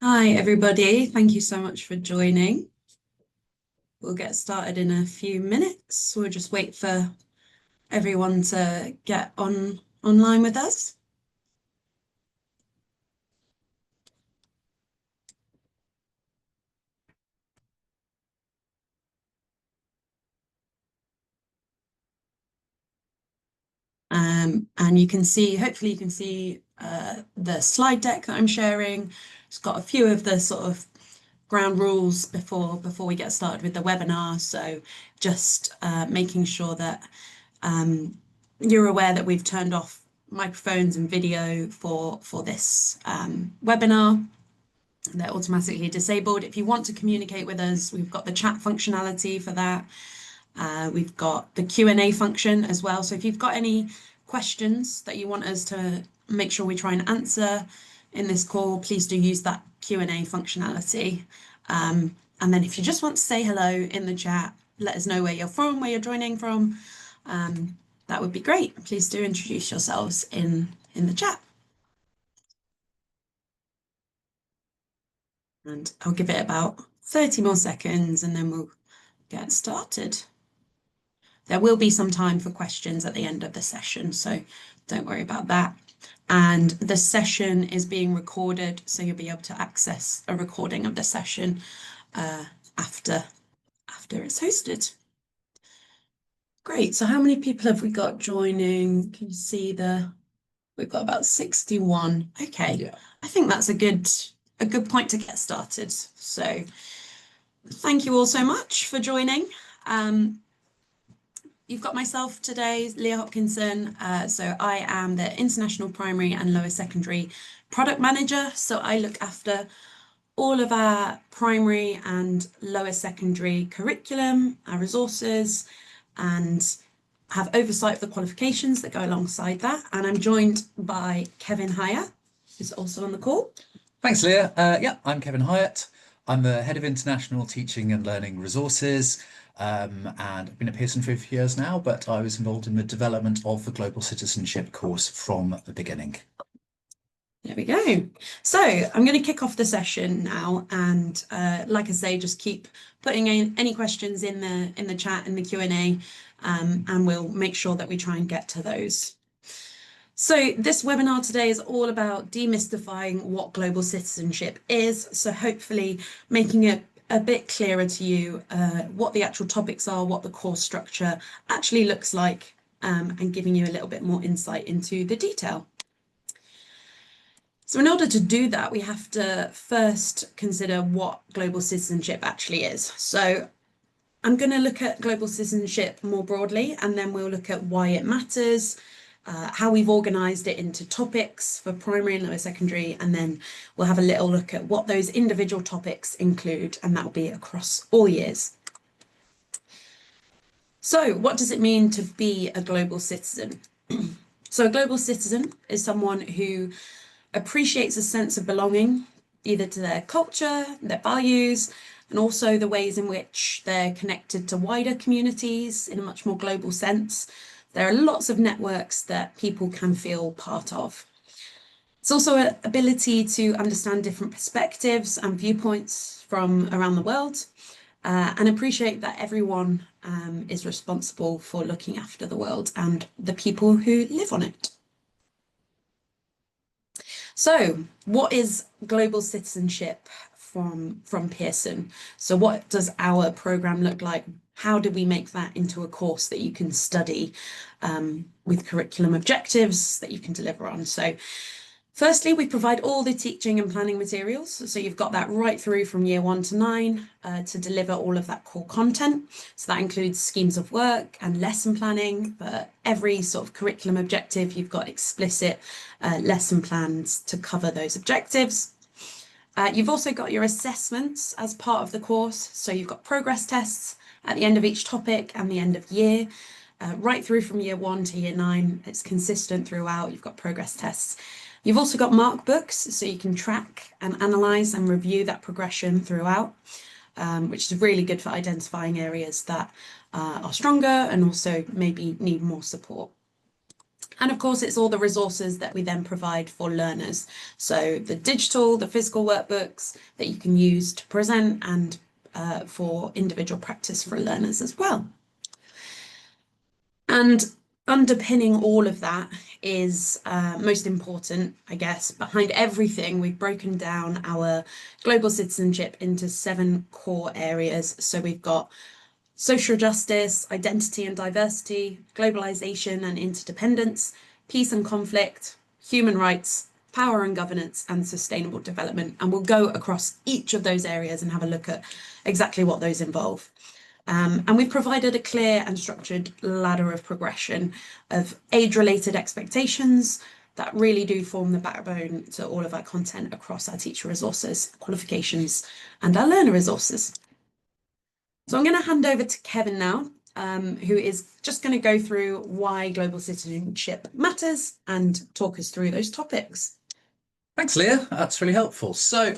Hi, everybody. Thank you so much for joining. We'll get started in a few minutes. We'll just wait for everyone to get online with us. And you can see, hopefully you can see the slide deck that I'm sharing. It's got a few of the sort of ground rules before we get started with the webinar. So just making sure that you're aware that we've turned off microphones and video for this webinar. They're automatically disabled. If you want to communicate with us, we've got the chat functionality for that. We've got the Q&A function as well. So if you've got any questions that you want us to make sure we try and answer in this call, please do use that Q&A functionality. And then if you just want to say hello in the chat, let us know where you're from, where you're joining from. That would be great. Please do introduce yourselves in the chat. And I'll give it about 30 more seconds and then we'll get started. There will be some time for questions at the end of the session, so don't worry about that. And the session is being recorded, so you'll be able to access a recording of the session after it's hosted. Great, so how many people have we got joining? Can you see we've got about 61. Okay, yeah. I think that's a good point to get started. So thank you all so much for joining. You've got myself today, Leah Hopkinson. So I am the International Primary and Lower Secondary Product Manager. So I look after all of our primary and lower secondary curriculum, our resources, and have oversight of the qualifications that go alongside that. And I'm joined by Kevin Hiatt, who's also on the call. Thanks, Leah. Yeah, I'm Kevin Hiatt. I'm the Head of International Teaching and Learning Resources, and I've been at Pearson for a few years now, but I was involved in the development of the Global Citizenship course from the beginning. There we go. So I'm going to kick off the session now, and like I say, just keep putting in any questions in the chat in the Q&A, and we'll make sure that we try and get to those. So this webinar today is all about demystifying what global citizenship is. So hopefully making it a bit clearer to you what the actual topics are, what the course structure actually looks like, and giving you a little bit more insight into the detail. So in order to do that, we have to first consider what global citizenship actually is. So I'm going to look at global citizenship more broadly, and then we'll look at why it matters, how we've organised it into topics for primary and lower secondary, and then we'll have a little look at what those individual topics include, and that will be across all years. So what does it mean to be a global citizen? So a global citizen is someone who appreciates a sense of belonging, either to their culture, their values, and also the ways in which they're connected to wider communities in a much more global sense. There are lots of networks that people can feel part of. It's also an ability to understand different perspectives and viewpoints from around the world, and appreciate that everyone is responsible for looking after the world and the people who live on it. So what is global citizenship from Pearson? So what does our program look like? How do we make that into a course that you can study with curriculum objectives that you can deliver on? So firstly, we provide all the teaching and planning materials. So you've got that right through from year 1 to 9 to deliver all of that core content. So that includes schemes of work and lesson planning. For every sort of curriculum objective, you've got explicit lesson plans to cover those objectives. You've also got your assessments as part of the course. So you've got progress tests at the end of each topic and the end of year. Right through from year 1 to year 9, it's consistent throughout. You've got progress tests. You've also got mark books, so you can track and analyse and review that progression throughout, which is really good for identifying areas that are stronger and also maybe need more support. And of course, it's all the resources that we then provide for learners. So the digital, the physical workbooks that you can use to present and for individual practice for learners as well. And underpinning all of that is most important, I guess. Behind everything, we've broken down our global citizenship into 7 core areas. So we've got social justice, identity and diversity, globalization and interdependence, peace and conflict, human rights, power and governance, and sustainable development. And we'll go across each of those areas and have a look at exactly what those involve. And we've provided a clear and structured ladder of progression of age-related expectations that really do form the backbone to all of our content across our teacher resources, qualifications, and our learner resources. So I'm going to hand over to Kevin now, who is just going to go through why global citizenship matters and talk us through those topics. Thanks, Leah. That's really helpful. So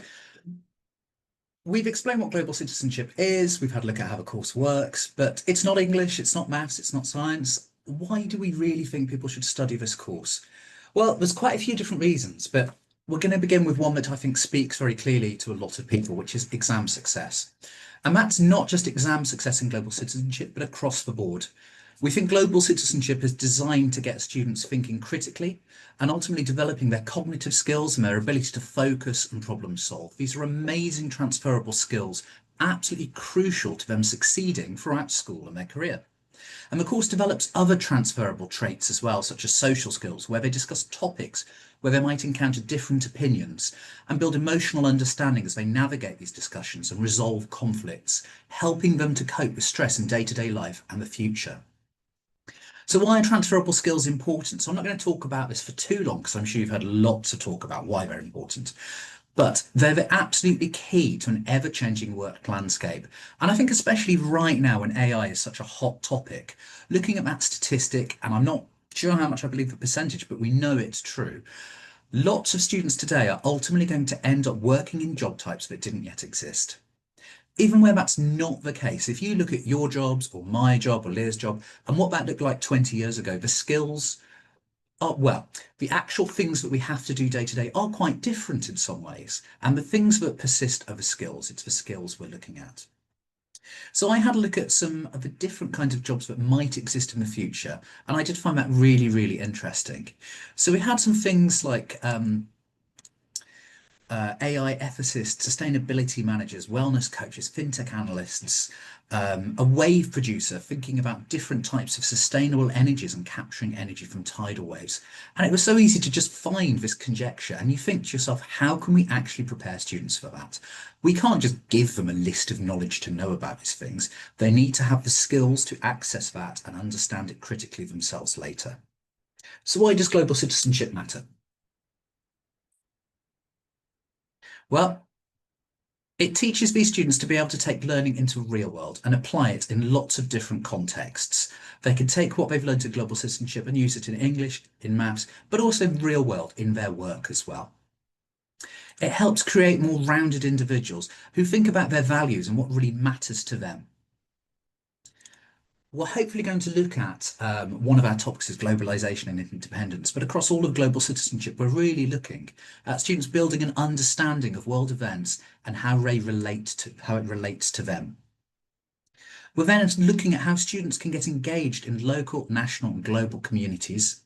we've explained what global citizenship is. We've had a look at how the course works, but it's not English, it's not maths, it's not science. Why do we really think people should study this course? Well, there's quite a few different reasons, but we're going to begin with one that I think speaks very clearly to a lot of people, which is exam success. And that's not just exam success in global citizenship, but across the board. We think global citizenship is designed to get students thinking critically and ultimately developing their cognitive skills and their ability to focus and problem solve. These are amazing transferable skills, absolutely crucial to them succeeding throughout school and their career. And the course develops other transferable traits as well, such as social skills, where they discuss topics where they might encounter different opinions and build emotional understanding as they navigate these discussions and resolve conflicts, helping them to cope with stress in day-to-day life and the future. So why are transferable skills important? So I'm not going to talk about this for too long because I'm sure you've heard lots of talk about why they're important. But they're absolutely key to an ever-changing work landscape. And I think especially right now when AI is such a hot topic, looking at that statistic, and I'm not sure how much I believe the percentage, but we know it's true. Lots of students today are ultimately going to end up working in job types that didn't yet exist. Even where that's not the case, if you look at your jobs or my job or Leah's job and what that looked like 20 years ago, the skills are, well, the actual things that we have to do day to day are quite different in some ways. And the things that persist are the skills. It's the skills we're looking at. So I had a look at some of the different kinds of jobs that might exist in the future. And I did find that really, really interesting. So we had some things like AI ethicists, sustainability managers, wellness coaches, fintech analysts, a wave producer thinking about different types of sustainable energies and capturing energy from tidal waves. And it was so easy to just find this conjecture. And you think to yourself, how can we actually prepare students for that? We can't just give them a list of knowledge to know about these things. They need to have the skills to access that and understand it critically themselves later. So why does global citizenship matter? Well, it teaches these students to be able to take learning into the real world and apply it in lots of different contexts. They can take what they've learned in global citizenship and use it in English, in maths, but also real world in their work as well. It helps create more rounded individuals who think about their values and what really matters to them. We're hopefully going to look at one of our topics is globalization and independence, but across all of global citizenship, we're really looking at students building an understanding of world events and how it relates to them. We're then looking at how students can get engaged in local, national, and global communities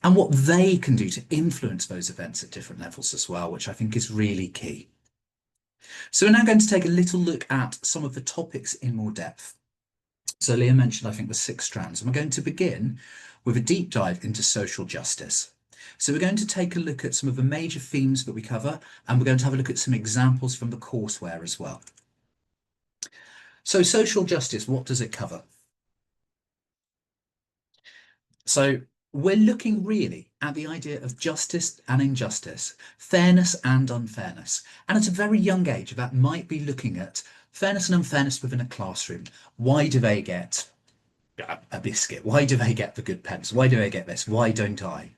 and what they can do to influence those events at different levels as well, which I think is really key. So we're now going to take a little look at some of the topics in more depth. So Leah mentioned, I think, the 6 strands, and we're going to begin with a deep dive into social justice. So we're going to take a look at some of the major themes that we cover, and we're going to have a look at some examples from the courseware as well. So social justice, what does it cover? So we're looking really at the idea of justice and injustice, fairness and unfairness. And at a very young age, that might be looking at fairness and unfairness within a classroom. Why do they get a biscuit? Why do they get the good pens? Why do they get this? Why don't I?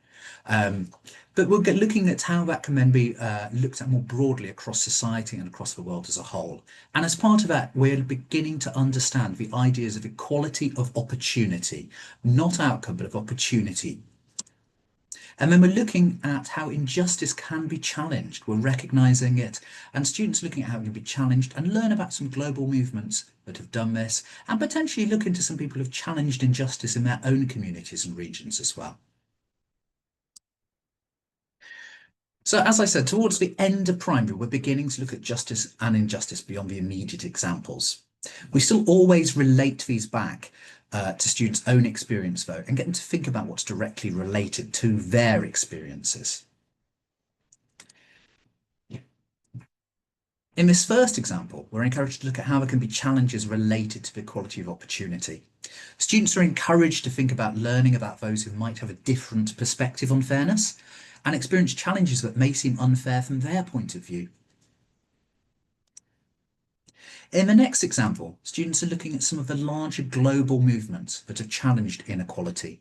But we're looking at how that can then be looked at more broadly across society and across the world as a whole. And as part of that, we're beginning to understand the ideas of equality of opportunity, not outcome, but of opportunity And then we're looking at how injustice can be challenged. We're recognising it, and students looking at how it can be challenged and learn about some global movements that have done this, and potentially look into some people who've challenged injustice in their own communities and regions as well. So as I said, towards the end of primary, we're beginning to look at justice and injustice beyond the immediate examples. We still always relate these back to students' own experience, though, and get them to think about what's directly related to their experiences. In this first example, we're encouraged to look at how there can be challenges related to the equality of opportunity. Students are encouraged to think about learning about those who might have a different perspective on fairness and experience challenges that may seem unfair from their point of view. In the next example, students are looking at some of the larger global movements that have challenged inequality.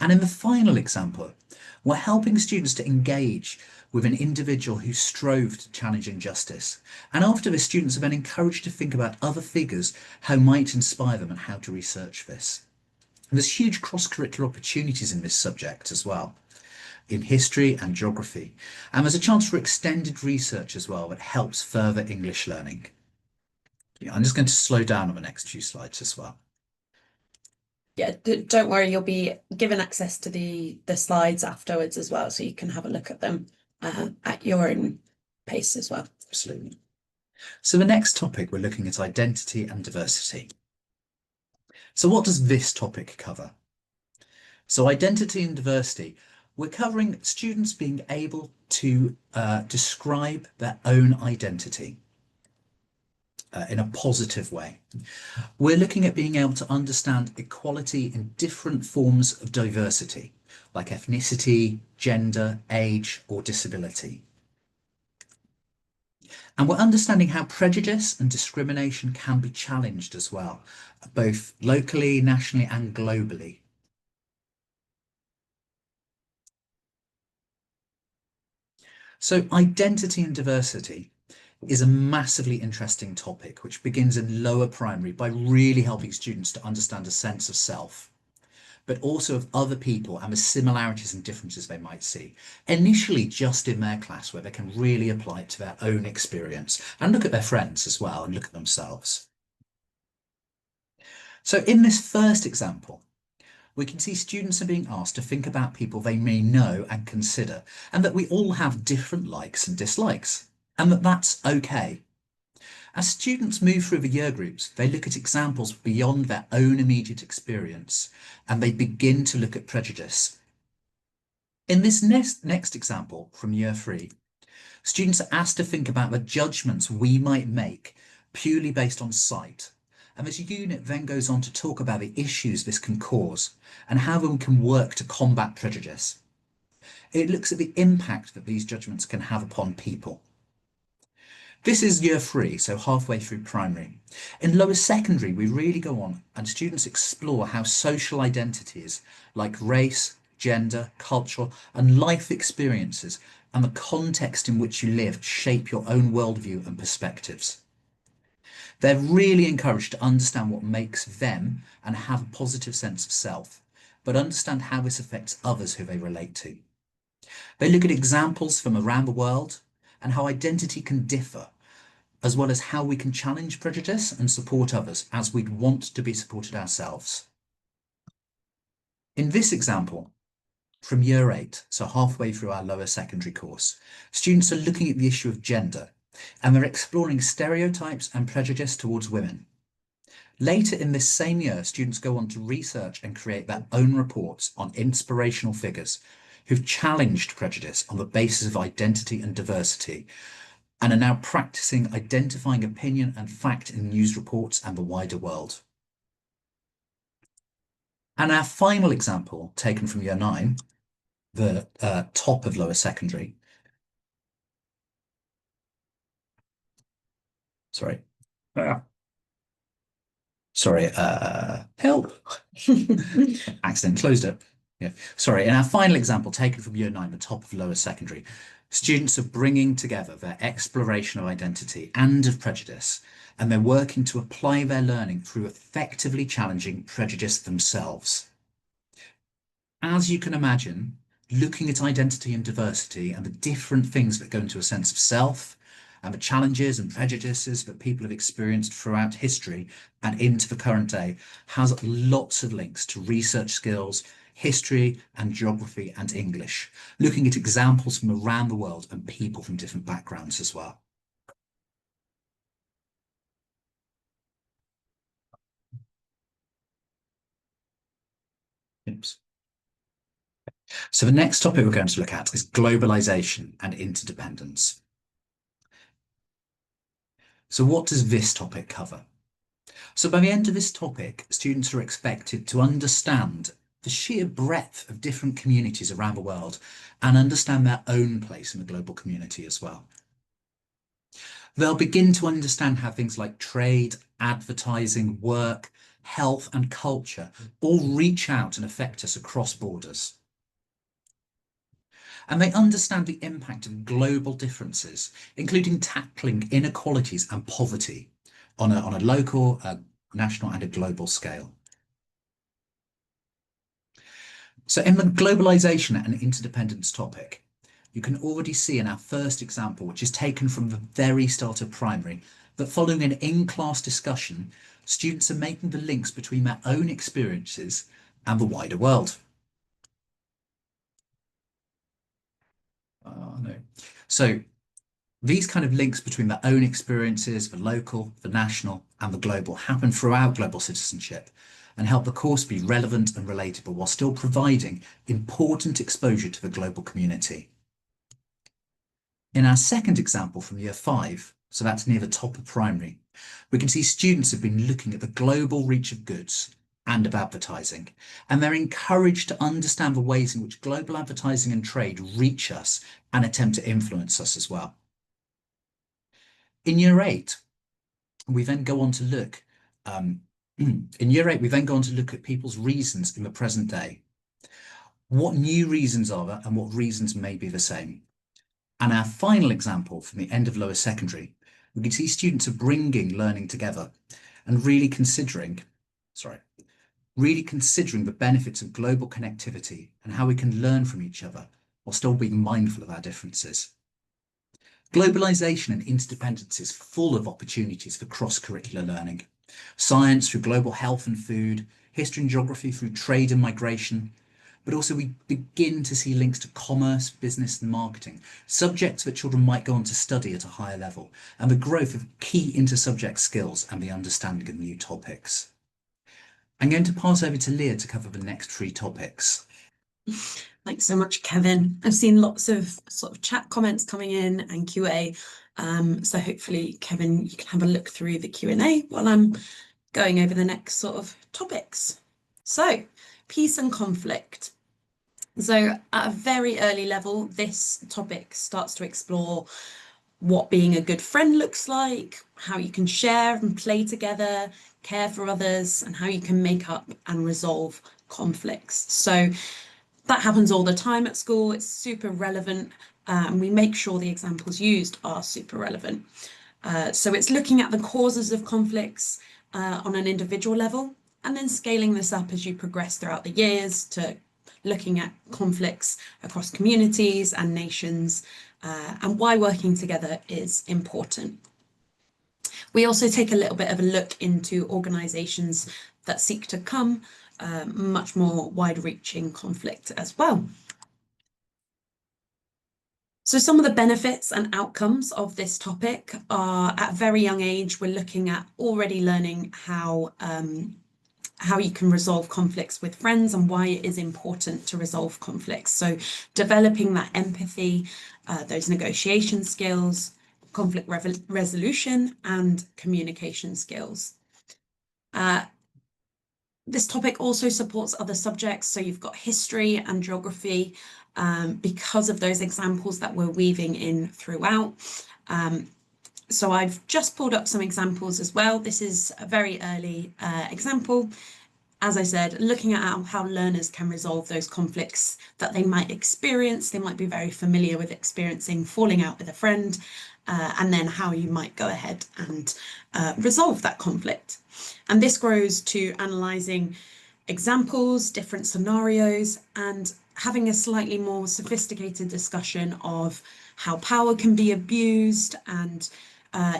And in the final example, we're helping students to engage with an individual who strove to challenge injustice. And after this, students are then encouraged to think about other figures, how might inspire them and how to research this. And there's huge cross-curricular opportunities in this subject as well, in history and geography. And there's a chance for extended research as well that helps further English learning. I'm just going to slow down on the next few slides as well. Yeah, don't worry, you'll be given access to the slides afterwards as well, so you can have a look at them at your own pace as well. Absolutely. So the next topic, we're looking at identity and diversity. So what does this topic cover? So identity and diversity, we're covering students being able to describe their own identity in a positive way. We're looking at being able to understand equality in different forms of diversity, like ethnicity, gender, age, or disability. And we're understanding how prejudice and discrimination can be challenged as well, both locally, nationally, and globally. So identity and diversity is a massively interesting topic, which begins in lower primary by really helping students to understand a sense of self, but also of other people and the similarities and differences they might see. Initially just in their class, where they can really apply it to their own experience and look at their friends as well and look at themselves. So in this first example, we can see students are being asked to think about people they may know and consider, and that we all have different likes and dislikes, and that that's okay. As students move through the year groups, they look at examples beyond their own immediate experience, and they begin to look at prejudice. In this next example from year 3, students are asked to think about the judgments we might make purely based on sight. And this unit then goes on to talk about the issues this can cause and how we can work to combat prejudice. It looks at the impact that these judgments can have upon people. This is year 3, so halfway through primary. In lower secondary, we really go on and students explore how social identities like race, gender, cultural and life experiences and the context in which you live shape your own worldview and perspectives. They're really encouraged to understand what makes them and have a positive sense of self, but understand how this affects others who they relate to. They look at examples from around the world and how identity can differ, as well as how we can challenge prejudice and support others as we'd want to be supported ourselves. In this example, from year 8, so halfway through our lower secondary course, students are looking at the issue of gender, and they're exploring stereotypes and prejudice towards women. Later in this same year, students go on to research and create their own reports on inspirational figures who've challenged prejudice on the basis of identity and diversity, and are now practicing identifying opinion and fact in news reports and the wider world. And our final example, taken from year 9, the top of lower secondary. Sorry. Sorry, help. Accident closed it. Yeah, sorry. In our final example, taken from year 9, the top of lower secondary, students are bringing together their exploration of identity and of prejudice, and they're working to apply their learning through effectively challenging prejudice themselves. As you can imagine, looking at identity and diversity and the different things that go into a sense of self and the challenges and prejudices that people have experienced throughout history and into the current day, has lots of links to research skills, history and geography and English, looking at examples from around the world and people from different backgrounds as well. Oops. So the next topic we're going to look at is globalization and interdependence. So what does this topic cover? So by the end of this topic, students are expected to understand the sheer breadth of different communities around the world and understand their own place in the global community as well. They'll begin to understand how things like trade, advertising, work, health and culture all reach out and affect us across borders. And they understand the impact of global differences, including tackling inequalities and poverty on a local, national and a global scale. So in the globalization and interdependence topic, you can already see in our first example, which is taken from the very start of primary, that following an in-class discussion, students are making the links between their own experiences and the wider world. No. So these kind of links between their own experiences, the local, the national and the global happen throughout global citizenship and help the course be relevant and relatable while still providing important exposure to the global community. In our second example from year 5, so that's near the top of primary, we can see students have been looking at the global reach of goods and of advertising, and they're encouraged to understand the ways in which global advertising and trade reach us and attempt to influence us as well. In year 8, we then go on to look at people's reasons in the present day. What new reasons are there and what reasons may be the same? And our final example from the end of lower secondary, we can see students are bringing learning together and really considering the benefits of global connectivity and how we can learn from each other while still being mindful of our differences. Globalization and interdependence is full of opportunities for cross-curricular learning. Science through global health and food, history and geography through trade and migration, but also we begin to see links to commerce, business and marketing, subjects that children might go on to study at a higher level, and the growth of key inter-subject skills and the understanding of new topics. I'm going to pass over to Leah to cover the next 3 topics. Thanks so much, Kevin. I've seen lots of sort of chat comments coming in and Q&A. So hopefully, Kevin, you can have a look through the Q&A while I'm going over the next sort of topics. So, peace and conflict. So at a very early level, this topic starts to explore what being a good friend looks like, how you can share and play together, care for others, and how you can make up and resolve conflicts. So that happens all the time at school. It's super relevant, and we make sure the examples used are super relevant. So it's looking at the causes of conflicts on an individual level, and then scaling this up as you progress throughout the years to looking at conflicts across communities and nations, and why working together is important. We also take a little bit of a look into organisations that seek to come much more wide-reaching conflict as well. So some of the benefits and outcomes of this topic are, at a very young age, we're looking at already learning how you can resolve conflicts with friends and why it is important to resolve conflicts. So developing that empathy, those negotiation skills, conflict resolution and communication skills. This topic also supports other subjects. So you've got history and geography because of those examples that we're weaving in throughout. So I've just pulled up some examples as well. This is a very early example. As I said, looking at how learners can resolve those conflicts that they might experience. They might be very familiar with experiencing falling out with a friend, and then how you might go ahead and resolve that conflict. And this grows to analysing examples, different scenarios, and having a slightly more sophisticated discussion of how power can be abused, and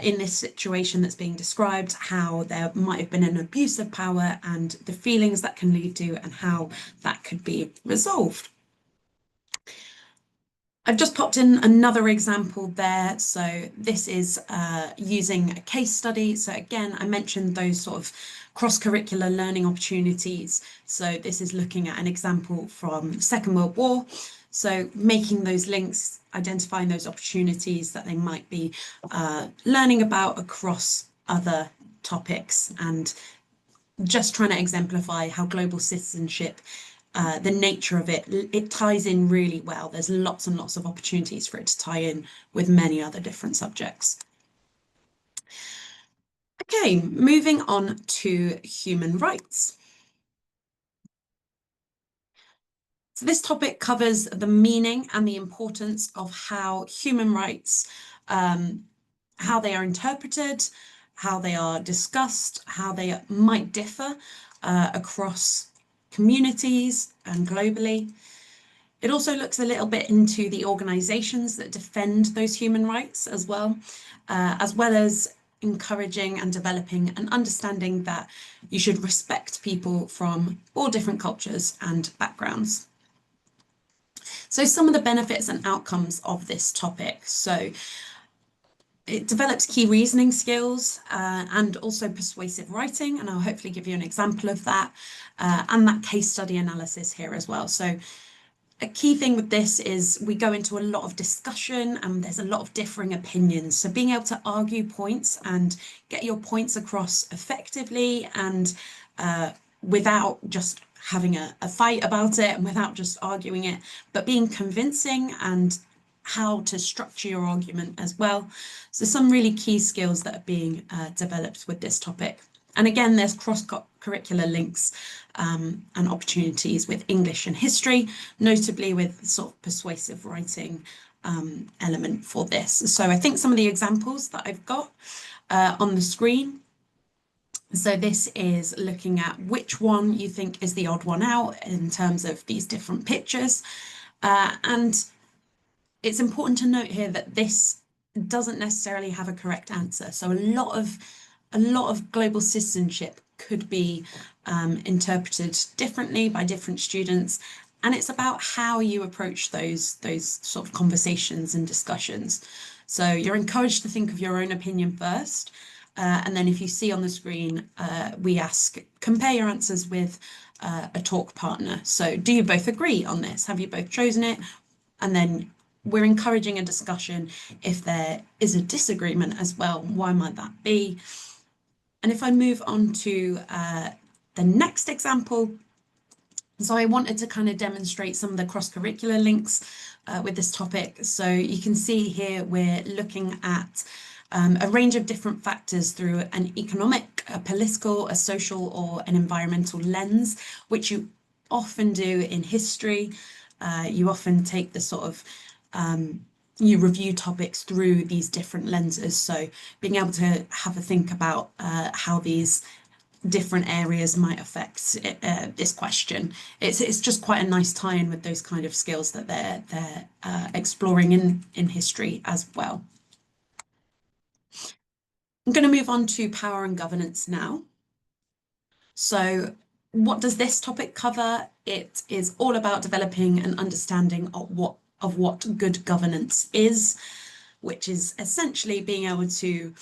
in this situation that's being described, how there might have been an abuse of power and the feelings that can lead to, and how that could be resolved. I've just popped in another example there. So this is using a case study. So again, I mentioned those sort of cross-curricular learning opportunities. So this is looking at an example from the Second World War. So making those links, identifying those opportunities that they might be learning about across other topics, and just trying to exemplify how global citizenship, the nature of it, it ties in really well. There's lots and lots of opportunities for it to tie in with many other different subjects. Okay, moving on to human rights. So this topic covers the meaning and the importance of how human rights, how they are interpreted, how they are discussed, how they might differ across communities and globally. It also looks a little bit into the organisations that defend those human rights as well as encouraging and developing an understanding that you should respect people from all different cultures and backgrounds. So some of the benefits and outcomes of this topic. So it develops key reasoning skills and also persuasive writing, and I'll hopefully give you an example of that, and that case study analysis here as well. So a key thing with this is we go into a lot of discussion and there's a lot of differing opinions. So being able to argue points and get your points across effectively and without just having a fight about it and without just arguing it, but being convincing and how to structure your argument as well. So some really key skills that are being developed with this topic. And again, there's cross-curricular links and opportunities with English and history, notably with sort of persuasive writing element for this. So I think some of the examples that I've got on the screen. So this is looking at which one you think is the odd one out in terms of these different pictures. And it's important to note here that this doesn't necessarily have a correct answer. So a lot of global citizenship could be interpreted differently by different students, and it's about how you approach those sort of conversations and discussions. So you're encouraged to think of your own opinion first, and then if you see on the screen, we ask, compare your answers with a talk partner. So do you both agree on this? Have you both chosen it? And then we're encouraging a discussion if there is a disagreement as well. Why might that be? And if I move on to the next example, so I wanted to kind of demonstrate some of the cross-curricular links with this topic. So you can see here we're looking at a range of different factors through an economic, a political, a social, or an environmental lens, which you often do in history. You often take the sort of you review topics through these different lenses. So being able to have a think about how these different areas might affect this question. It's just quite a nice tie-in with those kind of skills that they're exploring in history as well. I'm going to move on to power and governance now. So what does this topic cover? It is all about developing an understanding of what good governance is, which is essentially being able to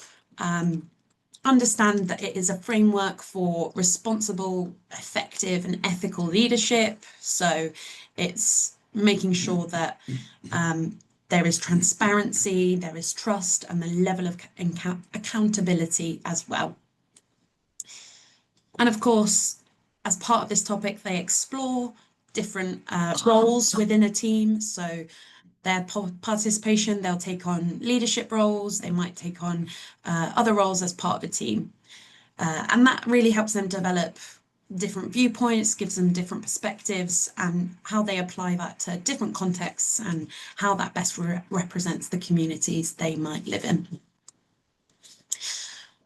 understand that it is a framework for responsible, effective, and ethical leadership. So it's making sure that there is transparency, there is trust, and the level of accountability as well. And of course, as part of this topic, they explore different roles within a team. So their participation, they'll take on leadership roles, they might take on other roles as part of a team. And that really helps them develop different viewpoints, gives them different perspectives, and how they apply that to different contexts and how that best represents the communities they might live in.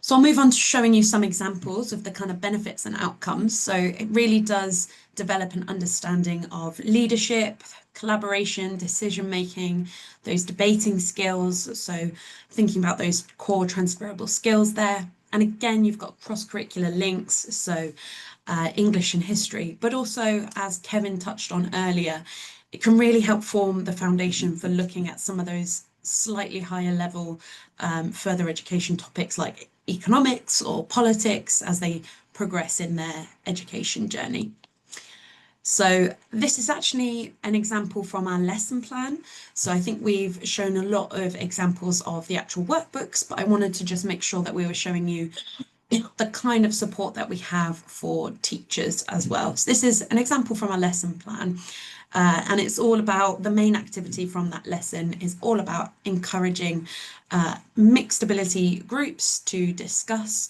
So I'll move on to showing you some examples of the kind of benefits and outcomes. So it really does develop an understanding of leadership, collaboration, decision making, those debating skills. So thinking about those core transferable skills there. And again, you've got cross-curricular links, so English and history, but also, as Kevin touched on earlier, it can really help form the foundation for looking at some of those slightly higher level further education topics like economics or politics as they progress in their education journey. So this is actually an example from our lesson plan. So I think we've shown a lot of examples of the actual workbooks, but I wanted to just make sure that we were showing you the kind of support that we have for teachers as well. So this is an example from our lesson plan. And it's all about the main activity from that lesson is all about encouraging mixed ability groups to discuss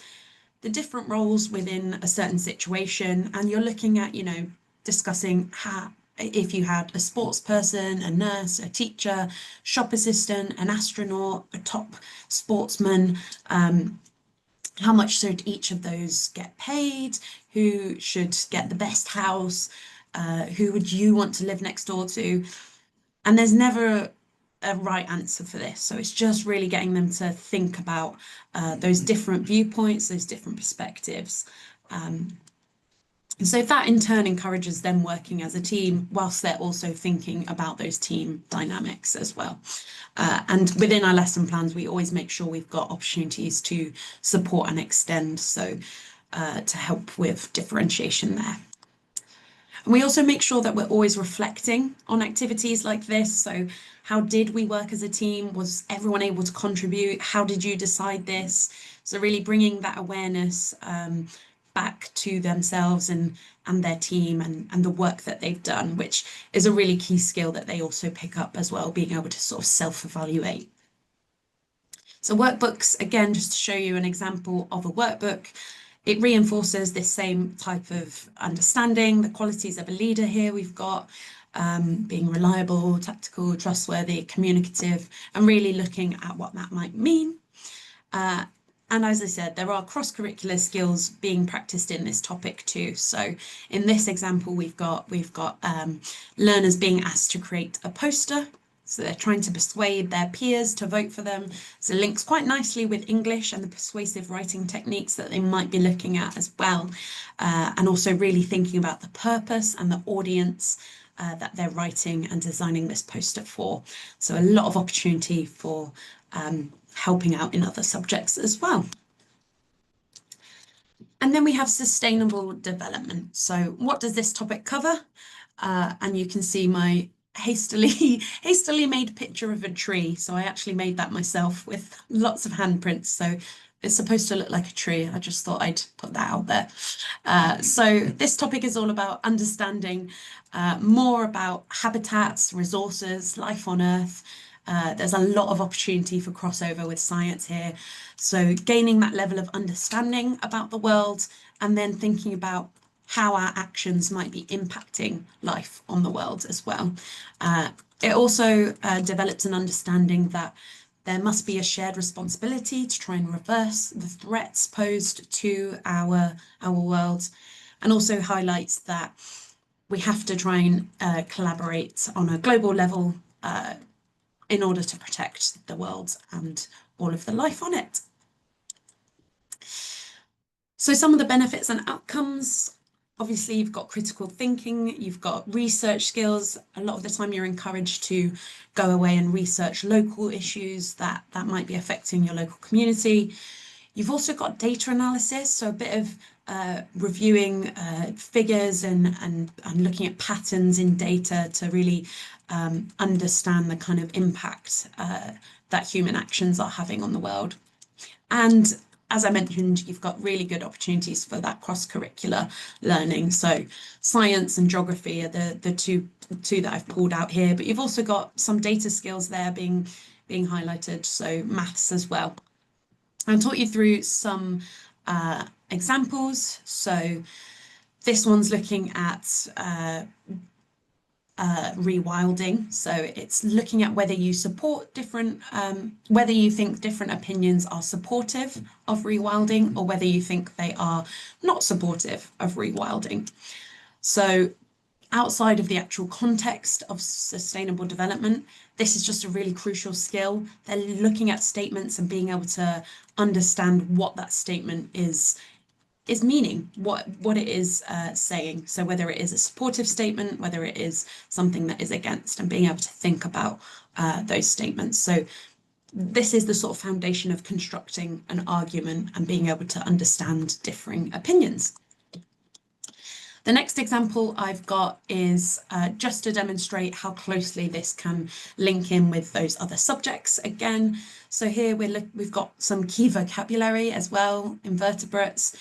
the different roles within a certain situation. And you're looking at, discussing how, if you had a sports person, a nurse, a teacher, shop assistant, an astronaut, a top sportsman, how much should each of those get paid? Who should get the best house? Who would you want to live next door to? And there's never a right answer for this. So it's just really getting them to think about those different viewpoints, those different perspectives. And so that in turn encourages them working as a team whilst they're also thinking about those team dynamics as well. And within our lesson plans, we always make sure we've got opportunities to support and extend, so to help with differentiation there. And we also make sure that we're always reflecting on activities like this. So how did we work as a team? Was everyone able to contribute? How did you decide this? So really bringing that awareness back to themselves and their team and the work that they've done, which is a really key skill that they also pick up as well, being able to sort of self-evaluate. So workbooks, again, just to show you an example of a workbook, it reinforces this same type of understanding, the qualities of a leader here we've got, being reliable, tactical, trustworthy, communicative, and really looking at what that might mean. And as I said, there are cross-curricular skills being practiced in this topic too. So in this example, we've got learners being asked to create a poster. So they're trying to persuade their peers to vote for them. So it links quite nicely with English and the persuasive writing techniques that they might be looking at as well. And also really thinking about the purpose and the audience that they're writing and designing this poster for. So a lot of opportunity for helping out in other subjects as well. And then we have sustainable development. So what does this topic cover? And you can see my hastily made picture of a tree. So I actually made that myself with lots of handprints. So it's supposed to look like a tree. I just thought I'd put that out there. So this topic is all about understanding more about habitats, resources, life on Earth. There's a lot of opportunity for crossover with science here. So gaining that level of understanding about the world and then thinking about how our actions might be impacting life on the world as well. It also develops an understanding that there must be a shared responsibility to try and reverse the threats posed to our world, and also highlights that we have to try and collaborate on a global level in order to protect the world and all of the life on it. So some of the benefits and outcomes, obviously you've got critical thinking, you've got research skills. A lot of the time you're encouraged to go away and research local issues that might be affecting your local community. You've also got data analysis, so a bit of reviewing figures and looking at patterns in data to really understand the kind of impact that human actions are having on the world. And as I mentioned, you've got really good opportunities for that cross-curricular learning. So science and geography are the two that I've pulled out here, but you've also got some data skills there being highlighted, so maths as well. I'll talk you through some examples. So this one's looking at rewilding. So it's looking at whether you support different, whether you think different opinions are supportive of rewilding or whether you think they are not supportive of rewilding. So outside of the actual context of sustainable development, this is just a really crucial skill. They're looking at statements and being able to understand what that statement is meaning, what it is saying. So whether it is a supportive statement, whether it is something that is against, and being able to think about those statements. So this is the sort of foundation of constructing an argument and being able to understand differing opinions. The next example I've got is just to demonstrate how closely this can link in with those other subjects again. So here we've got some key vocabulary as well, invertebrates.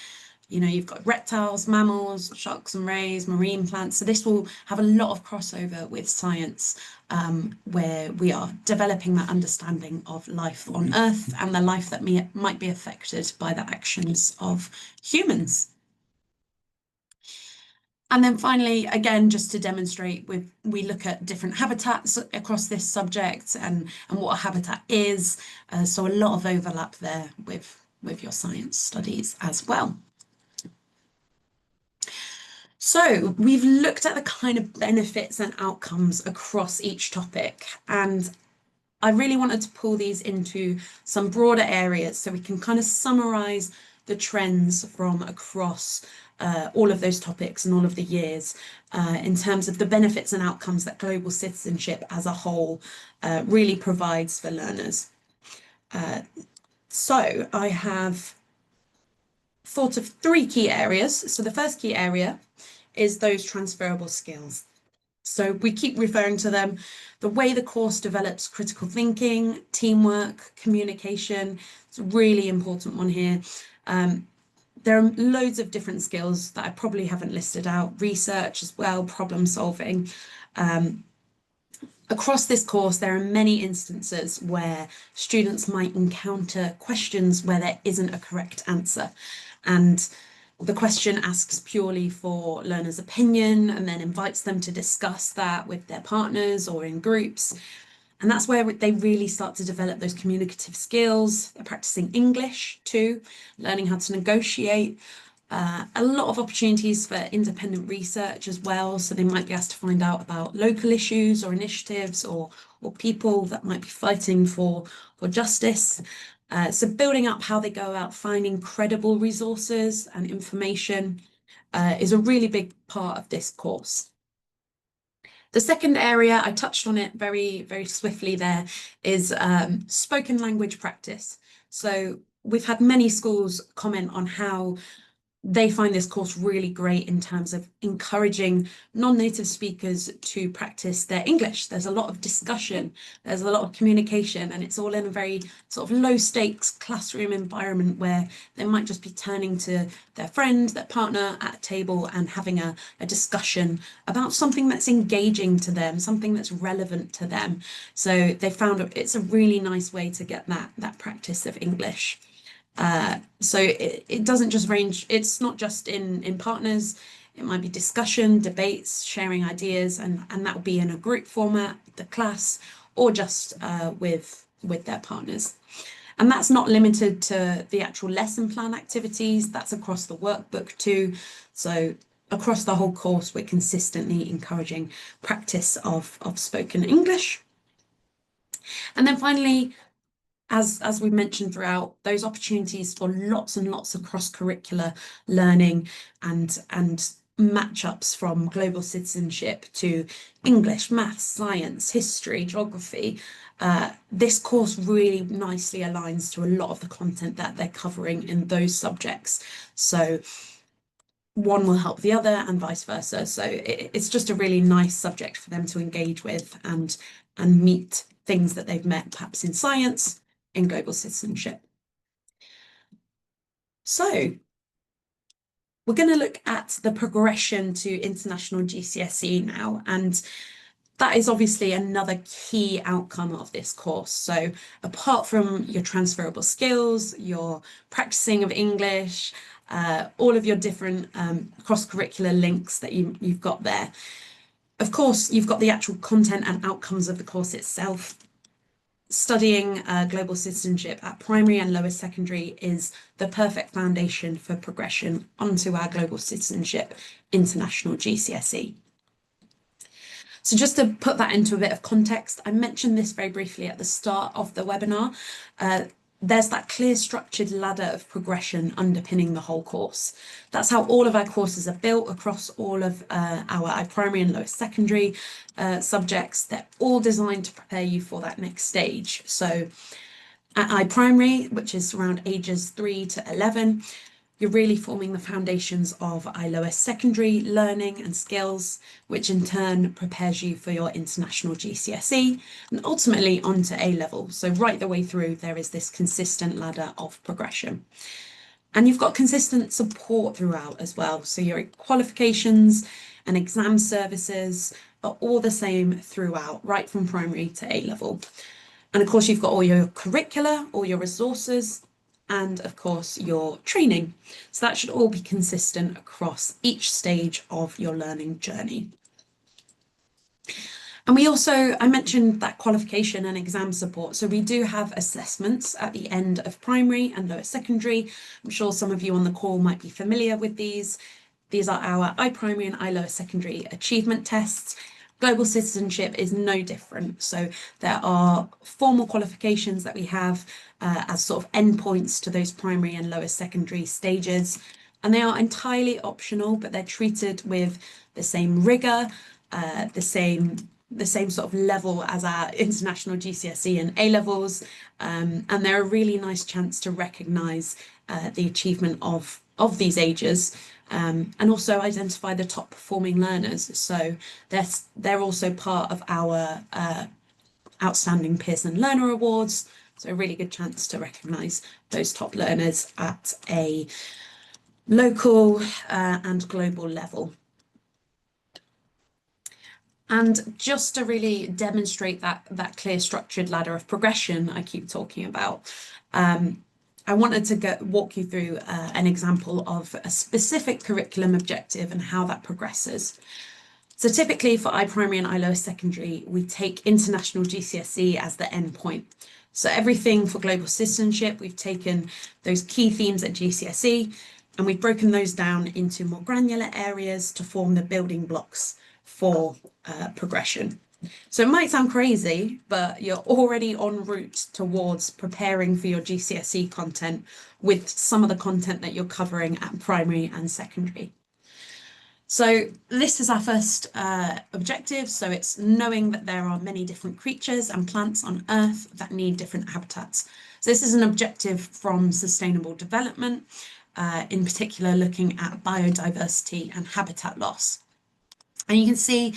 You know, you've got reptiles, mammals, sharks and rays, marine plants. So this will have a lot of crossover with science, where we are developing that understanding of life on Earth and the life that might be affected by the actions of humans. And then finally, again, just to demonstrate, we look at different habitats across this subject and what a habitat is. So a lot of overlap there with your science studies as well. So we've looked at the kind of benefits and outcomes across each topic, and I really wanted to pull these into some broader areas so we can kind of summarize the trends from across all of those topics and all of the years in terms of the benefits and outcomes that global citizenship as a whole really provides for learners. So I have thought of 3 key areas. So the first key area is those transferable skills. So we keep referring to them. The way the course develops critical thinking, teamwork, communication. It's a really important one here. There are loads of different skills that I probably haven't listed out. Research as well, problem solving. Across this course, there are many instances where students might encounter questions where there isn't a correct answer. And the question asks purely for learners' opinion and then invites them to discuss that with their partners or in groups. And that's where they really start to develop those communicative skills. They're practicing English too, learning how to negotiate. A lot of opportunities for independent research as well. So they might be asked to find out about local issues or initiatives or people that might be fighting for justice. So building up how they go about finding credible resources and information is a really big part of this course. The second area, I touched on it very, very swiftly there, is spoken language practice. So we've had many schools comment on how they find this course really great in terms of encouraging non-native speakers to practice their English. There's a lot of discussion, there's a lot of communication, and it's all in a very sort of low stakes classroom environment where they might just be turning to their friend, their partner at a table and having a discussion about something that's engaging to them, something that's relevant to them. So they found it's a really nice way to get that practice of English. So it doesn't just range, it's not just in partners, it might be discussion, debates, sharing ideas, and that will be in a group format, the class, or just with their partners. And that's not limited to the actual lesson plan activities, that's across the workbook too. So across the whole course, we're consistently encouraging practice of spoken English. And then finally, as we mentioned throughout, those opportunities for lots and lots of cross-curricular learning and matchups from global citizenship to English, maths, science, history, geography. This course really nicely aligns to a lot of the content that they're covering in those subjects. So one will help the other and vice versa. So it's just a really nice subject for them to engage with and meet things that they've met perhaps in science, in global citizenship. So we're going to look at the progression to international GCSE now, and that is obviously another key outcome of this course. So apart from your transferable skills, your practicing of English, all of your different cross-curricular links that you've got there, Of course, you've got the actual content and outcomes of the course itself. Studying global citizenship at primary and lower secondary is the perfect foundation for progression onto our global citizenship international GCSE. So just to put that into a bit of context, I mentioned this very briefly at the start of the webinar. There's that clear structured ladder of progression underpinning the whole course. That's how all of our courses are built across all of our primary and lower secondary subjects. They're all designed to prepare you for that next stage. So at primary, which is around ages 3 to 11, you're really forming the foundations of lower secondary learning and skills, which in turn prepares you for your international GCSE and ultimately onto A level. So right the way through, there is this consistent ladder of progression. And you've got consistent support throughout as well. So your qualifications and exam services are all the same throughout, right from primary to A level. And of course, you've got all your curricula, all your resources, and of course your training. So that should all be consistent across each stage of your learning journey. And we also, I mentioned that qualification and exam support. So we do have assessments at the end of primary and lower secondary. I'm sure some of you on the call might be familiar with these. These are our iPrimary and iLower secondary achievement tests. Global citizenship is no different. So there are formal qualifications that we have as sort of endpoints to those primary and lower secondary stages. And they are entirely optional, but they're treated with the same rigor, the same sort of level as our international GCSE and A levels. And they're a really nice chance to recognise the achievement of these ages. And also identify the top performing learners. So they're also part of our outstanding Pearson Learner Awards. So a really good chance to recognise those top learners at a local and global level. And just to really demonstrate that clear structured ladder of progression I keep talking about, I wanted to walk you through an example of a specific curriculum objective and how that progresses. So typically for iPrimary and iLower secondary, we take international GCSE as the end point. So everything for global citizenship, we've taken those key themes at GCSE and we've broken those down into more granular areas to form the building blocks for progression. So it might sound crazy, but you're already en route towards preparing for your GCSE content with some of the content that you're covering at primary and secondary. So this is our first objective. So it's knowing that there are many different creatures and plants on Earth that need different habitats. So this is an objective from sustainable development, in particular looking at biodiversity and habitat loss. And you can see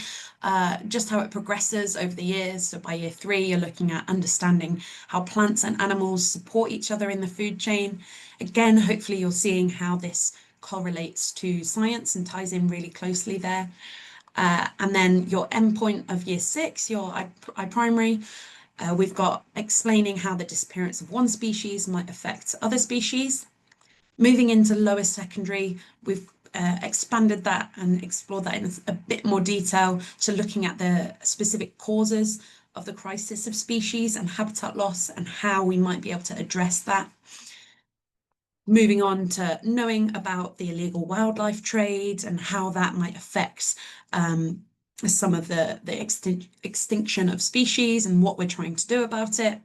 just how it progresses over the years. So by year 3, you're looking at understanding how plants and animals support each other in the food chain. Again, hopefully you're seeing how this correlates to science and ties in really closely there. And then your endpoint of year 6, your iPrimary, we've got explaining how the disappearance of one species might affect other species. Moving into lower secondary, we've expanded that and explored that in a bit more detail to looking at the specific causes of the crisis of species and habitat loss and how we might be able to address that. Moving on to knowing about the illegal wildlife trade and how that might affect some of the extinction of species and what we're trying to do about it.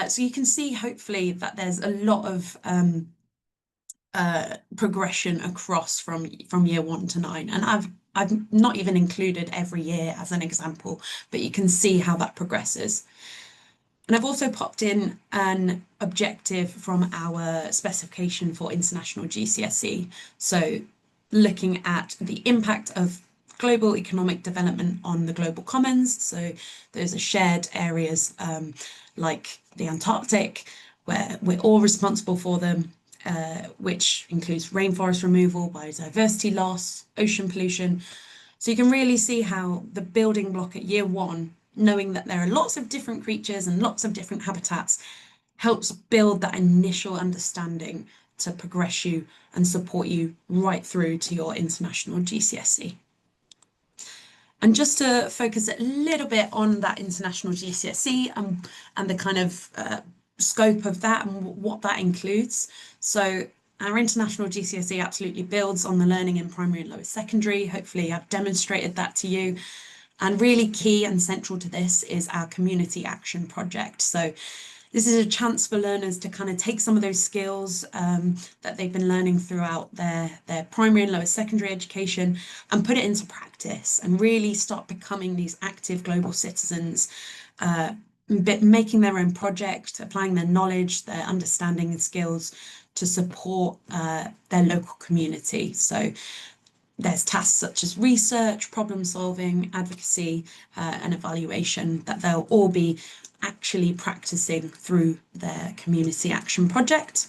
So you can see hopefully that there's a lot of progression across from year 1 to 9, and I've not even included every year as an example, but you can see how that progresses. And I've also popped in an objective from our specification for international GCSE. So looking at the impact of global economic development on the global commons. So those are shared areas like the Antarctic, where we're all responsible for them, which includes rainforest removal, biodiversity loss, ocean pollution. So you can really see how the building block at year 1, knowing that there are lots of different creatures and lots of different habitats, helps build that initial understanding to progress you and support you right through to your international GCSE. And just to focus a little bit on that international GCSE and the kind of scope of that and what that includes. So our international GCSE absolutely builds on the learning in primary and lower secondary. Hopefully I've demonstrated that to you. And really key and central to this is our community action project. So this is a chance for learners to kind of take some of those skills that they've been learning throughout their primary and lower secondary education and put it into practice and really start becoming these active global citizens, making their own project, applying their knowledge, their understanding and skills to support their local community. So there's tasks such as research, problem solving, advocacy, and evaluation that they'll all be actually practicing through their community action project.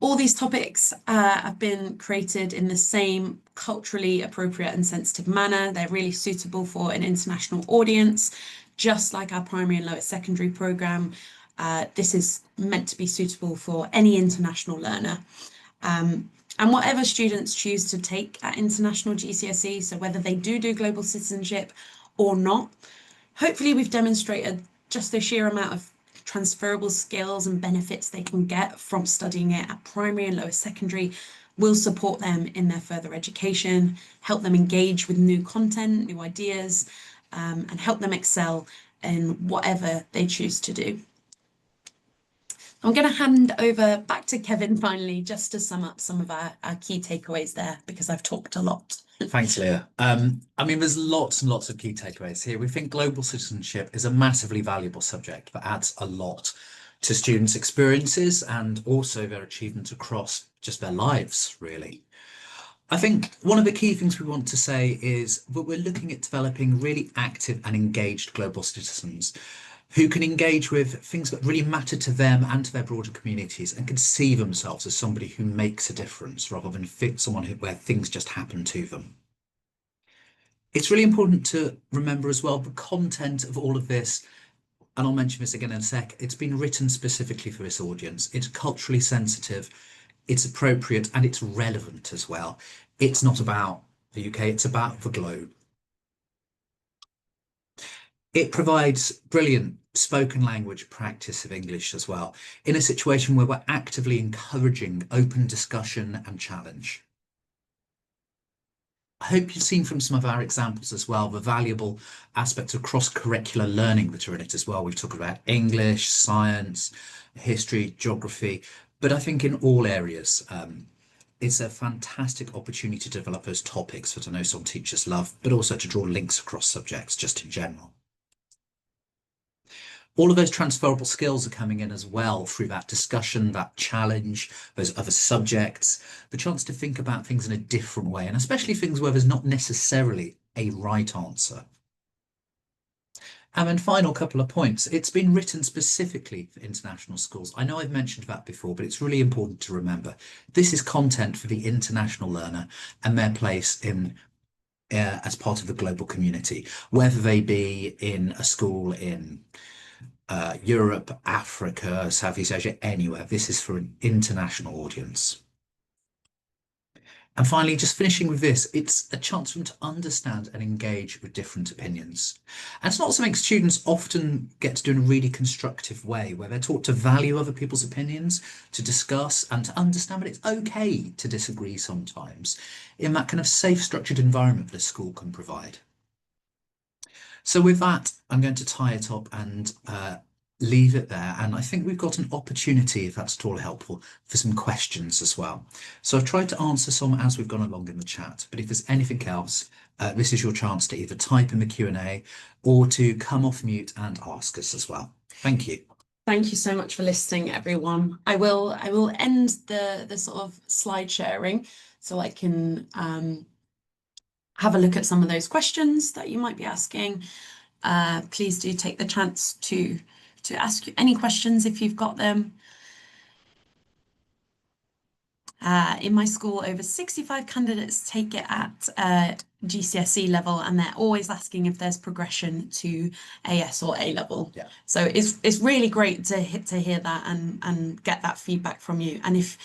All these topics have been created in the same culturally appropriate and sensitive manner. They're really suitable for an international audience, just like our primary and lower secondary programme. This is meant to be suitable for any international learner. And whatever students choose to take at international GCSE, so whether they do global citizenship or not, hopefully we've demonstrated just the sheer amount of transferable skills and benefits they can get from studying it at primary and lower secondary will support them in their further education, help them engage with new content, new ideas, and help them excel in whatever they choose to do. I'm going to hand over back to Kevin finally, just to sum up some of our key takeaways there, because I've talked a lot. Thanks, Leah. I mean, there's lots and lots of key takeaways here. We think global citizenship is a massively valuable subject that adds a lot to students' experiences and also their achievement across just their lives, really. I think one of the key things we want to say is that we're looking at developing really active and engaged global citizens who can engage with things that really matter to them and to their broader communities and can see themselves as somebody who makes a difference rather than someone where things just happen to them. It's really important to remember as well the content of all of this, and I'll mention this again in a sec, it's been written specifically for this audience. It's culturally sensitive, it's appropriate, and it's relevant as well. It's not about the UK, it's about the globe. It provides brilliant spoken language practice of English as well, in a situation where we're actively encouraging open discussion and challenge. I hope you've seen from some of our examples as well the valuable aspects of cross-curricular learning that are in it as well. We've talked about English, science, history, geography, but I think in all areas, it's a fantastic opportunity to develop those topics that I know some teachers love, but also to draw links across subjects just in general. All of those transferable skills are coming in as well through that discussion, that challenge, those other subjects, the chance to think about things in a different way, and especially things where there's not necessarily a right answer. And then final couple of points. It's been written specifically for international schools. I know I've mentioned that before, but it's really important to remember. This is content for the international learner and their place in as part of the global community, whether they be in a school in Europe, Africa, Southeast Asia, anywhere. This is for an international audience. And finally, just finishing with this, it's a chance for them to understand and engage with different opinions. And it's not something students often get to do in a really constructive way, where they're taught to value other people's opinions, to discuss and to understand that it's okay to disagree sometimes in that kind of safe, structured environment that a school can provide. So with that, I'm going to tie it up and leave it there. And I think we've got an opportunity, if that's at all helpful, for some questions as well. So I've tried to answer some as we've gone along in the chat, but if there's anything else, this is your chance to either type in the Q&A or to come off mute and ask us as well. Thank you. Thank you so much for listening, everyone. I will end the sort of slide sharing so I can have a look at some of those questions that you might be asking. Please do take the chance to ask any questions if you've got them. In my school, over 65 candidates take it at GCSE level, and they're always asking if there's progression to AS or A level. Yeah. So it's really great to hear that and get that feedback from you. And if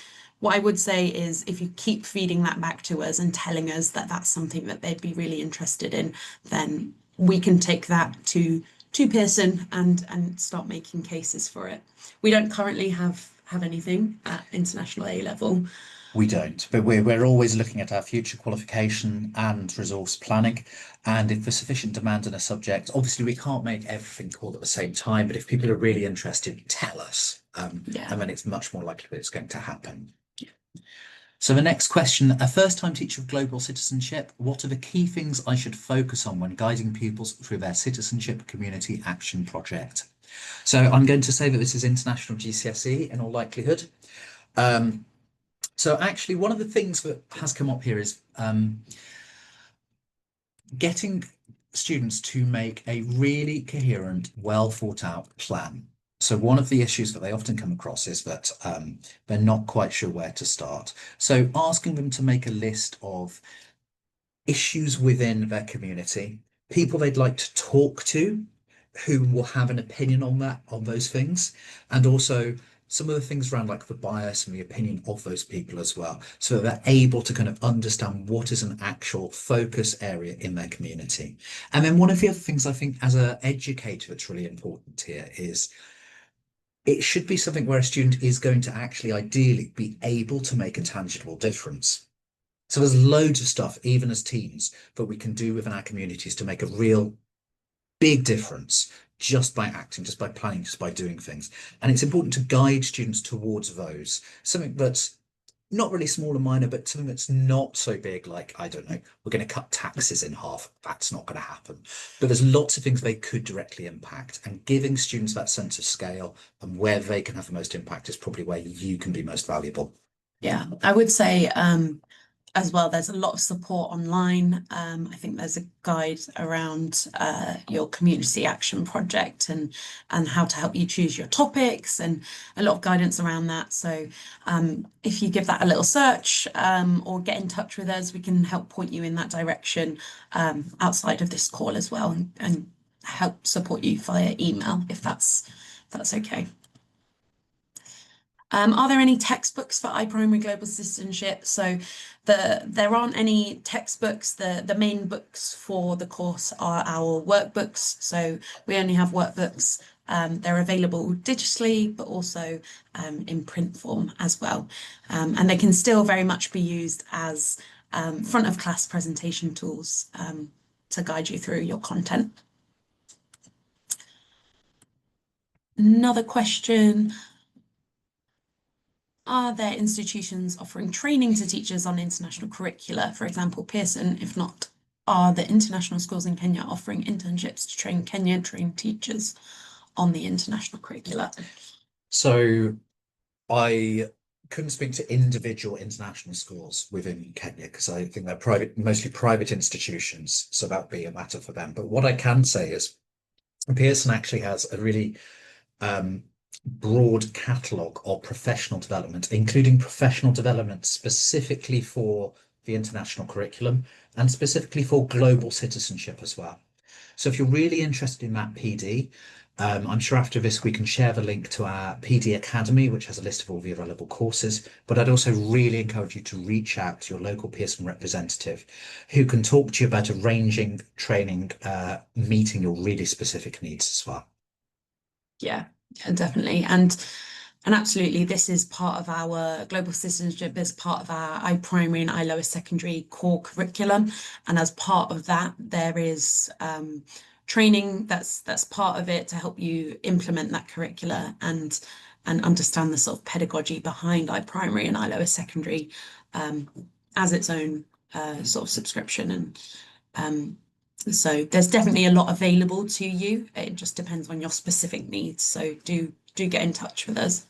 what I would say is if you keep feeding that back to us and telling us that that's something that they'd be really interested in, then we can take that to Pearson and start making cases for it. We don't currently have anything at international A level. We don't, but we're always looking at our future qualification and resource planning. And if there's sufficient demand in a subject, obviously we can't make everything call at the same time, but if people are really interested, tell us. Yeah. And then it's much more likely that it's going to happen. So the next question, a first-time teacher of global citizenship, what are the key things I should focus on when guiding pupils through their citizenship community action project? So I'm going to say that this is international GCSE in all likelihood. So actually one of the things that has come up here is getting students to make a really coherent, well thought out plan. So one of the issues that they often come across is that they're not quite sure where to start. So asking them to make a list of issues within their community, people they'd like to talk to who will have an opinion on that, on those things, and also some of the things around like the bias and the opinion of those people as well, so that they're able to kind of understand what is an actual focus area in their community. And then one of the other things I think as an educator that's really important here is it should be something where a student is going to actually ideally be able to make a tangible difference. So there's loads of stuff, even as teens, that we can do within our communities to make a real big difference just by acting, just by planning, just by doing things. And it's important to guide students towards those. Something that's not really small and minor, but something that's not so big, like, I don't know, we're going to cut taxes in half. That's not going to happen. But there's lots of things they could directly impact. And giving students that sense of scale and where they can have the most impact is probably where you can be most valuable. Yeah, I would say as well, there's a lot of support online. I think there's a guide around your community action project and how to help you choose your topics and a lot of guidance around that. So if you give that a little search or get in touch with us, we can help point you in that direction outside of this call as well and help support you via email if that's okay. Are there any textbooks for iPrimary Global Citizenship? So there aren't any textbooks. The main books for the course are our workbooks. So we only have workbooks. They're available digitally, but also in print form as well. And they can still very much be used as front of class presentation tools to guide you through your content. Another question. Are there institutions offering training to teachers on international curricula, for example, Pearson? If not, are the international schools in Kenya offering internships to train Kenya-trained teachers on the international curricula? So I couldn't speak to individual international schools within Kenya because I think they're private, mostly private institutions. So that would be a matter for them. But what I can say is Pearson actually has a really broad catalogue of professional development, including professional development specifically for the international curriculum and specifically for global citizenship as well. So if you're really interested in that PD, I'm sure after this we can share the link to our PD Academy, which has a list of all the available courses. But I'd also really encourage you to reach out to your local Pearson representative who can talk to you about arranging training, meeting your really specific needs as well. Yeah, definitely. And absolutely, this is part of our global citizenship, as part of our iPrimary and iLower Secondary core curriculum. And as part of that, there is training that's part of it to help you implement that curricula and understand the sort of pedagogy behind iPrimary and iLower Secondary as its own sort of subscription. And so there's definitely a lot available to you. It just depends on your specific needs. So do get in touch with us.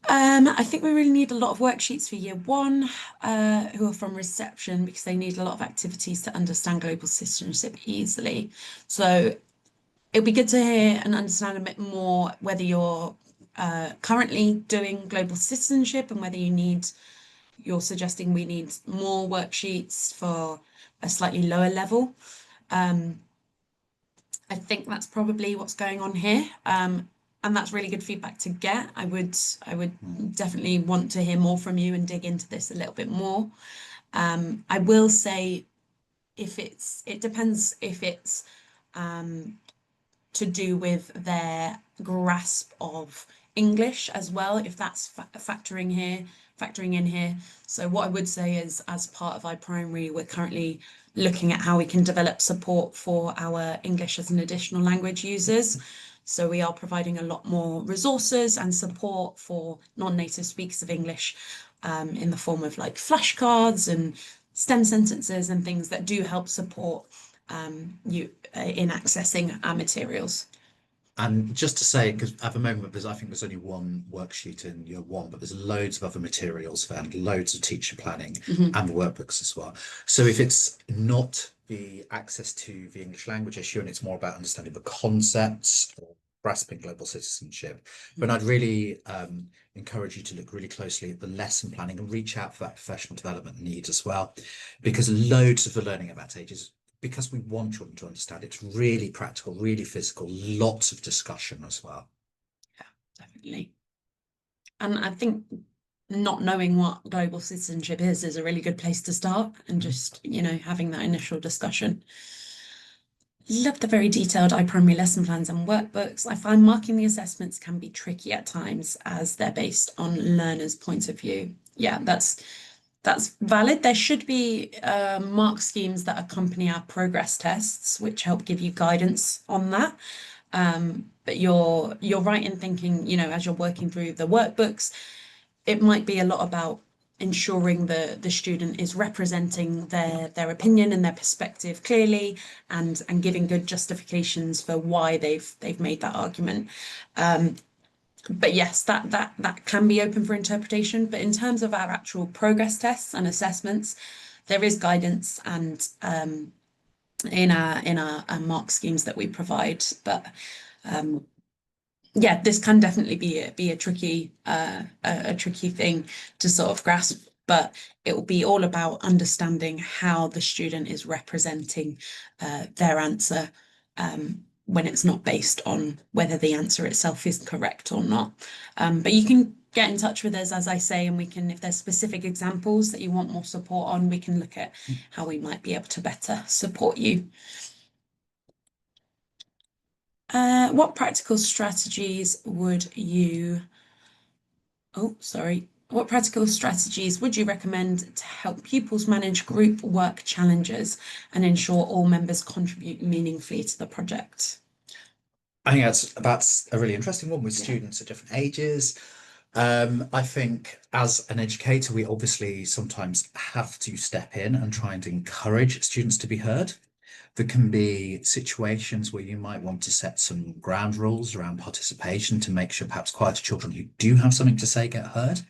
I think we really need a lot of worksheets for year one, who are from reception, because they need a lot of activities to understand global citizenship easily. So it'd be good to hear and understand a bit more whether you're currently doing global citizenship and whether you're suggesting we need more worksheets for a slightly lower level. I think that's probably what's going on here. and that's really good feedback to get. I would definitely want to hear more from you and dig into this a little bit more. I will say it depends if it's to do with their grasp of English as well, if that's factoring in here. So what I would say is, as part of iPrimary, we're currently looking at how we can develop support for our English as an additional language users. So we are providing a lot more resources and support for non-native speakers of English in the form of like flashcards and STEM sentences and things that do help support you in accessing our materials. And just to say, because at the moment, I think there's only one worksheet in year one, but there's loads of other materials there and loads of teacher planning and workbooks as well. So if it's not the access to the English language issue and it's more about understanding the concepts or grasping global citizenship, then I'd really encourage you to look really closely at the lesson planning and reach out for that professional development need as well, because loads of the learning at that age is because we want children to understand. It's really practical, really physical, lots of discussion as well. Yeah, definitely. And I think not knowing what global citizenship is a really good place to start, and just, having that initial discussion. Love the very detailed iPrimary lesson plans and workbooks. I find marking the assessments can be tricky at times as they're based on learners' points of view. Yeah, that's valid. There should be mark schemes that accompany our progress tests, which help give you guidance on that. But you're right in thinking, as you're working through the workbooks, it might be a lot about ensuring the student is representing their opinion and their perspective clearly, and giving good justifications for why they've made that argument. But yes, that can be open for interpretation. But in terms of our actual progress tests and assessments, there is guidance and in our mark schemes that we provide. But yeah, this can definitely be a tricky thing to sort of grasp. But it will be all about understanding how the student is representing their answer, when it's not based on whether the answer itself is correct or not. But you can get in touch with us, as I say, and we can, if there's specific examples that you want more support on, we can look at how we might be able to better support you. What practical strategies would you recommend to help pupils manage group work challenges and ensure all members contribute meaningfully to the project? I think that's a really interesting one with students at different ages. I think as an educator, we obviously sometimes have to step in and try and encourage students to be heard. There can be situations where you might want to set some ground rules around participation to make sure perhaps quieter children who do have something to say get heard.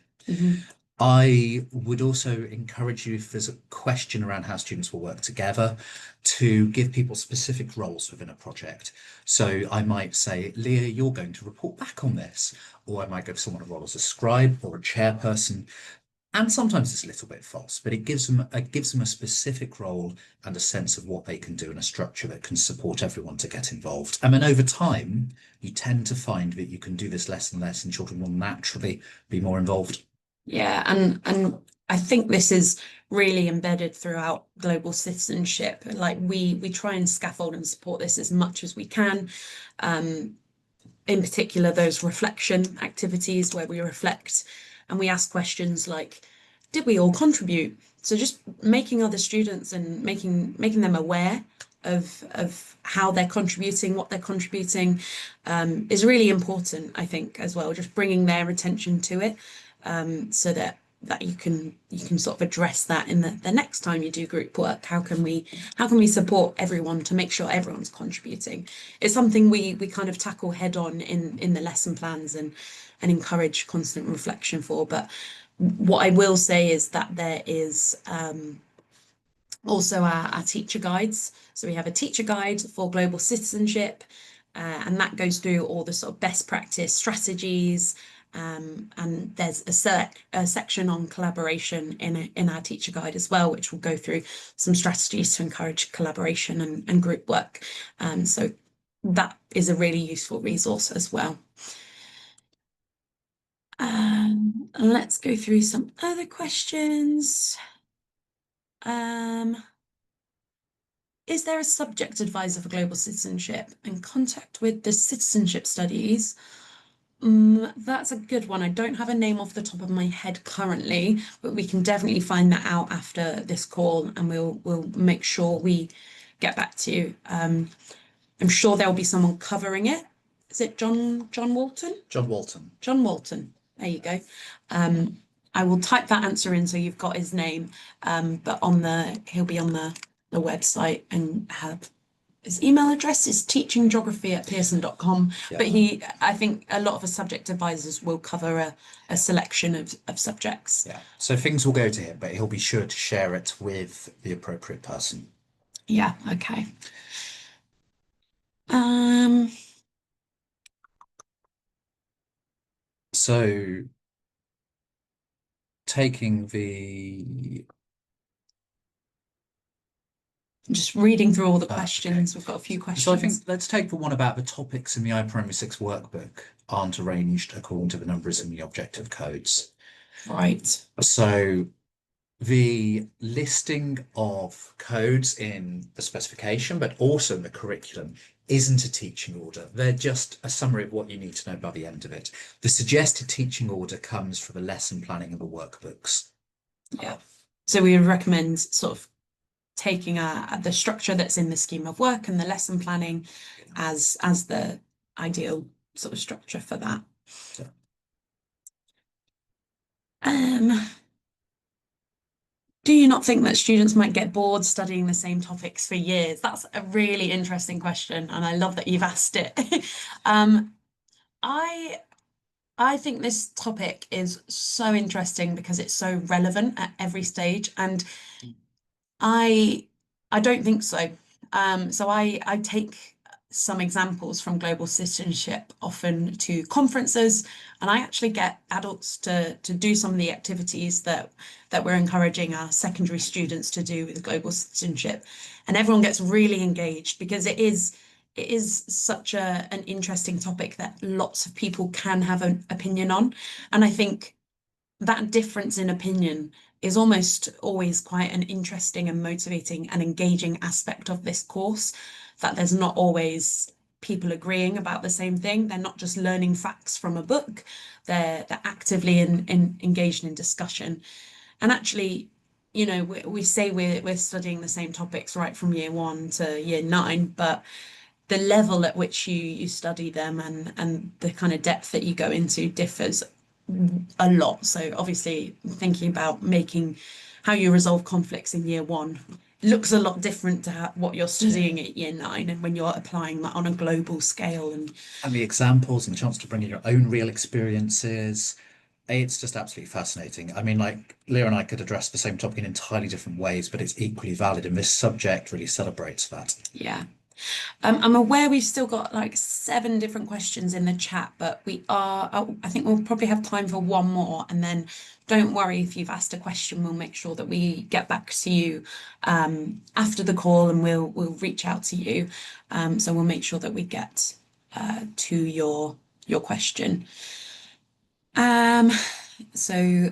I would also encourage you, if there's a question around how students will work together, to give people specific roles within a project. So I might say, Leah, you're going to report back on this, or I might give someone a role as a scribe or a chairperson. And sometimes it's a little bit false, but it gives them a specific role and a sense of what they can do, and a structure that can support everyone to get involved. And then over time, you tend to find that you can do this less and less, and children will naturally be more involved. Yeah, and I think this is really embedded throughout global citizenship. Like we try and scaffold and support this as much as we can. In particular, those reflection activities where we reflect and we ask questions like, did we all contribute? So just making other students and making them aware of how they're contributing, what they're contributing, is really important, I think, as well. Just bringing their attention to it, so that you can sort of address that in the next time you do group work. How can we support everyone to make sure everyone's contributing? It's something we kind of tackle head on in the lesson plans and encourage constant reflection for. But what I will say is that there is also our teacher guides. So we have a teacher guide for global citizenship, and that goes through all the sort of best practice strategies. And there's a section on collaboration in our teacher guide as well, which will go through some strategies to encourage collaboration and group work. So that is a really useful resource as well. Let's go through some other questions. Is there a subject advisor for global citizenship in contact with the citizenship studies? That's a good one. I don't have a name off the top of my head currently, but we can definitely find that out after this call, and we'll make sure we get back to you. I'm sure there'll be someone covering it. Is it John Walton? John Walton. John Walton. There you go. I will type that answer in so you've got his name. But he'll be on the website and have his email address is teachinggeography@pearson.com. Yeah. But I think a lot of the subject advisors will cover a selection of subjects. Yeah. So things will go to him, but he'll be sure to share it with the appropriate person. Yeah, okay. So taking the just reading through all the questions. We've got a few questions. So I think let's take the one about the topics in the Primary 6 workbook aren't arranged according to the numbers in the objective codes. Right. So the listing of codes in the specification, but also in the curriculum, isn't a teaching order. They're just a summary of what you need to know by the end of it. The suggested teaching order comes from the lesson planning and the workbooks. Yeah. So we would recommend sort of taking the structure that's in the scheme of work and the lesson planning as the ideal sort of structure for that. Do you not think that students might get bored studying the same topics for years? That's a really interesting question, and I love that you've asked it. I think this topic is so interesting because it's so relevant at every stage, and I don't think so. So I take some examples from global citizenship often to conferences, and I actually get adults to do some of the activities that we're encouraging our secondary students to do with global citizenship, and everyone gets really engaged because it is such an interesting topic that lots of people can have an opinion on, and I think that difference in opinion is almost always quite an interesting and motivating and engaging aspect of this course, that there's not always people agreeing about the same thing. They're not just learning facts from a book, they're actively engaged in discussion. And actually, you know, we say we're studying the same topics right from year 1 to year 9, but the level at which you study them and the kind of depth that you go into differs a lot. So obviously thinking about making how you resolve conflicts in year 1 looks a lot different to what you're studying at year 9 and when you're applying that on a global scale. And the examples and the chance to bring in your own real experiences. It's just absolutely fascinating. I mean, like Leah and I could address the same topic in entirely different ways, but it's equally valid, and this subject really celebrates that. yeah. I'm aware we've still got like 7 different questions in the chat, but I think we'll probably have time for one more, and then don't worry if you've asked a question, we'll make sure that we get back to you after the call, and we'll reach out to you. So we'll make sure that we get to your question. So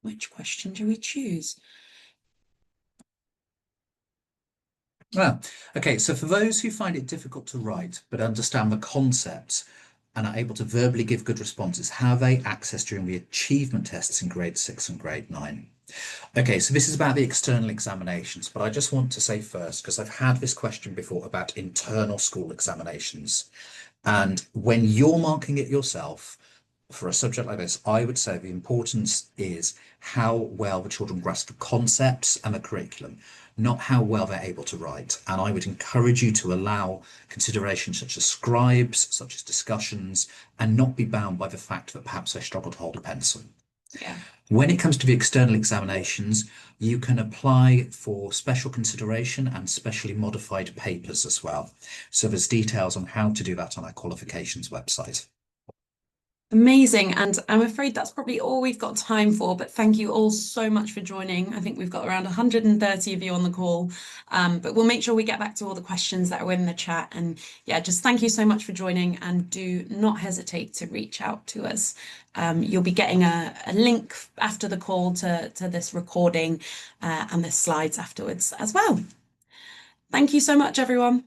which question do we choose? Well, okay, so for those who find it difficult to write but understand the concepts and are able to verbally give good responses, how are they accessed during the achievement tests in grade 6 and grade 9? Okay, so this is about the external examinations, but I just want to say first, because I've had this question before about internal school examinations. And when you're marking it yourself, for a subject like this, I would say the importance is how well the children grasp the concepts and the curriculum, not how well they're able to write. And I would encourage you to allow considerations such as scribes, such as discussions, and not be bound by the fact that perhaps they struggle to hold a pencil. Yeah. When it comes to the external examinations, you can apply for special consideration and specially modified papers as well. So there's details on how to do that on our qualifications website. Amazing. And I'm afraid that's probably all we've got time for, but thank you all so much for joining. I think we've got around 130 of you on the call, but we'll make sure we get back to all the questions that are in the chat. And yeah, just thank you so much for joining and do not hesitate to reach out to us. You'll be getting a link after the call to this recording and the slides afterwards as well. Thank you so much, everyone.